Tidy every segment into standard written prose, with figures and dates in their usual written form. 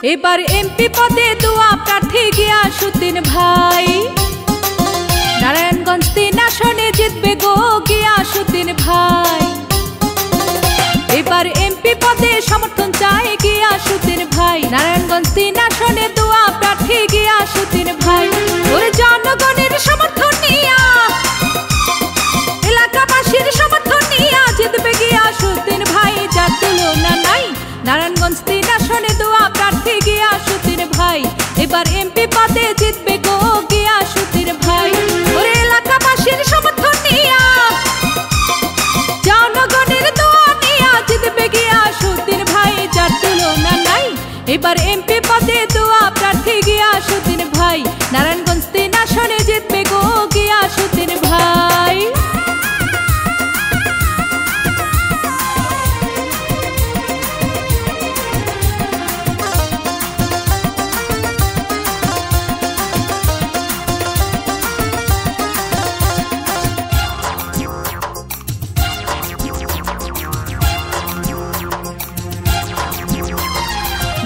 এবার এমপি পদে দোয়া প্রার্থী গিয়াসউদ্দিন ভাই। নারায়ণগঞ্জ 3 আসনে জিতবে গো গিয়াসউদ্দিন ভাই। এবার এমপি পদে সমর্থন চাই গিয়াসউদ্দিন ভাই। নারায়ণগঞ্জ 3 আসনে দোয়া প্রার্থী গিয়াসউদ্দিন ভাই। ওরে জনগণের সমর্থন নিয়া, এলাকাবাসীর সমর্থন নিয়া জিতবে গিয়াসউদ্দিন ভাই, যার তুলনা নাই। নারায়ণগঞ্জ 3 আসনে দোয়া প্রার্থী গিয়াসউদ্দিন ভাই। এবার এমপি পদে জিতবে গো গিয়াসউদ্দিন ভাই। ওরে এলাকাবাসীর সমর্থন নিয়া, জনগণের দোয়া নিয়া জিতবে গিয়াসউদ্দিন ভাই, যার তুলনা নাই। এবার এমপি পদে দোয়া প্রার্থী গিয়াসউদ্দিন ভাই। নারায়ণগঞ্জ 3 আসনে জিতবে গো গিয়াসউদ্দিন ভাই।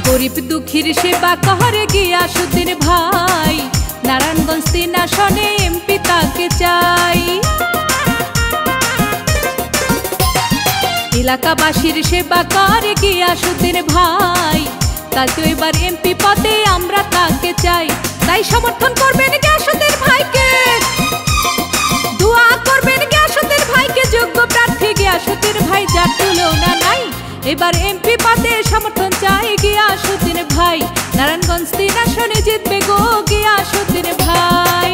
গরিব দুঃখীর সেবা করে গিয়াসউদ্দিন ভাই। নারায়ণগঞ্জ 3 আসনে এমপি তাকে চাই। এলাকাবাসীর সেবা করে গিয়াসউদ্দিন ভাই, তাই তো এবার এমপি পদে আমরা তাকে চাই। তাই সমর্থন করবেন গিয়াসউদ্দিন ভাইকে, দোয়া করবেন গিয়াসউদ্দিন ভাইকে, যোগ্য প্রার্থী গিয়াসউদ্দিন ভাই, যার তুলনা নাই। এবার এমপি পদে সমর্থন চাই গিয়াসউদ্দিন ভাই। নারায়ণগঞ্জ 3 আসনে জিতবে গো গিয়াসউদ্দিন ভাই।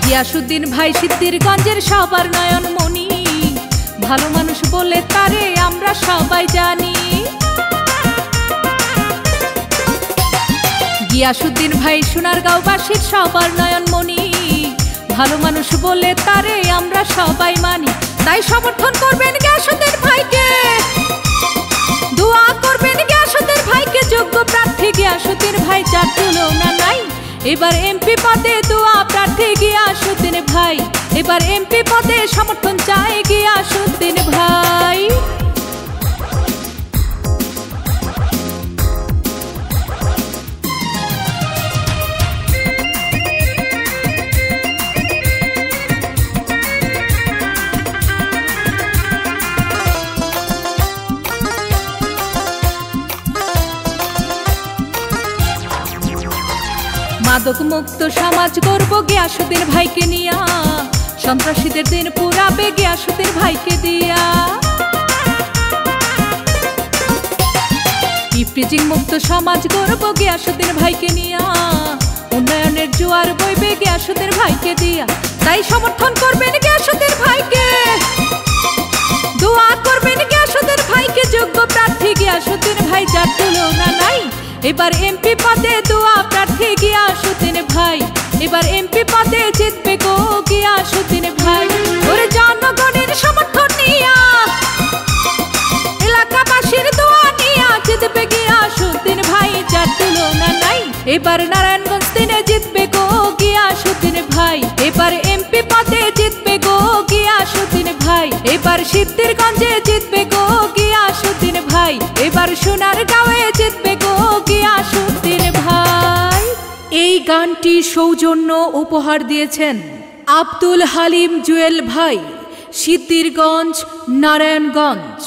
গিয়াসউদ্দিন ভাই সিদ্ধিরগঞ্জের সবার নয়নমণি, ভালো মানুষ বলে তারে আমরা সবাই জানি। গিয়াসউদ্দিন ভাই সোনারগাঁওবাসীর সবার নয়নমণি, ভালো মানুষ বলে তারে আমরা সবাই মানি। তাই সমর্থন করবেন গিয়াসউদ্দিন ভাইকে, দোয়া করবেন গিয়াসউদ্দিন ভাইকে, যোগ্য প্রার্থী গিয়াসউদ্দিন ভাই, যার তুলনা নাই। এবার এমপি পদে দোয়া প্রার্থী গিয়াসউদ্দিন ভাই। এবার এমপি পদে সমর্থন চাই গিয়াসউদ্দিন ভাই। মাদক মুক্ত সমাজ গড়ব গিয়াসউদ্দিন ভাইকে নিয়া, সন্ত্রাসীদের দিন পুরাবে গিয়াসউদ্দিন ভাইকে দিয়া। ইফটিজিং মুক্ত সমাজ গড়ব গিয়াসউদ্দিন ভাইকে নিয়া, উন্নয়নের জোয়ার বইবে গিয়াসউদ্দিন ভাইকে দিয়া। তাই সমর্থন করবেন গিয়াসউদ্দিন ভাইকে, দোয়া করবেন গিয়াসউদ্দিন ভাইকে, যোগ্য প্রার্থী গিয়াসউদ্দিন ভাই, যার তুলনা নাই। এবার এমপি পদে দোয়া প্রার্থী গিয়াসউদ্দিন ভাই। এবার এমপি পদে জিতবে গো গিয়াসউদ্দিন ভাই। ওরে জনগণের সমর্থন নিয়া, এলাকাবাসীর দোয়া নিয়া জিতবে গিয়াসউদ্দিন ভাই, যার তুলনা নাই। এবার নারায়ণগঞ্জ 3 জিতবে গো গিয়াসউদ্দিন ভাই। এবার এমপি পদে জিতবে গো গিয়াসউদ্দিন ভাই। এবার সিদ্ধিরগঞ্জে জিতবে গো গিয়াসউদ্দিন ভাই। এবার সোনারগাঁওয়ে জিতবে গো গিয়াসউদ্দিন ভাই। এই গানটি সৌজন্য উপহার দিয়েছেন আব্দুল হালিম জুয়েল ভাই, সিদ্ধিরগঞ্জ, নারায়ণগঞ্জ।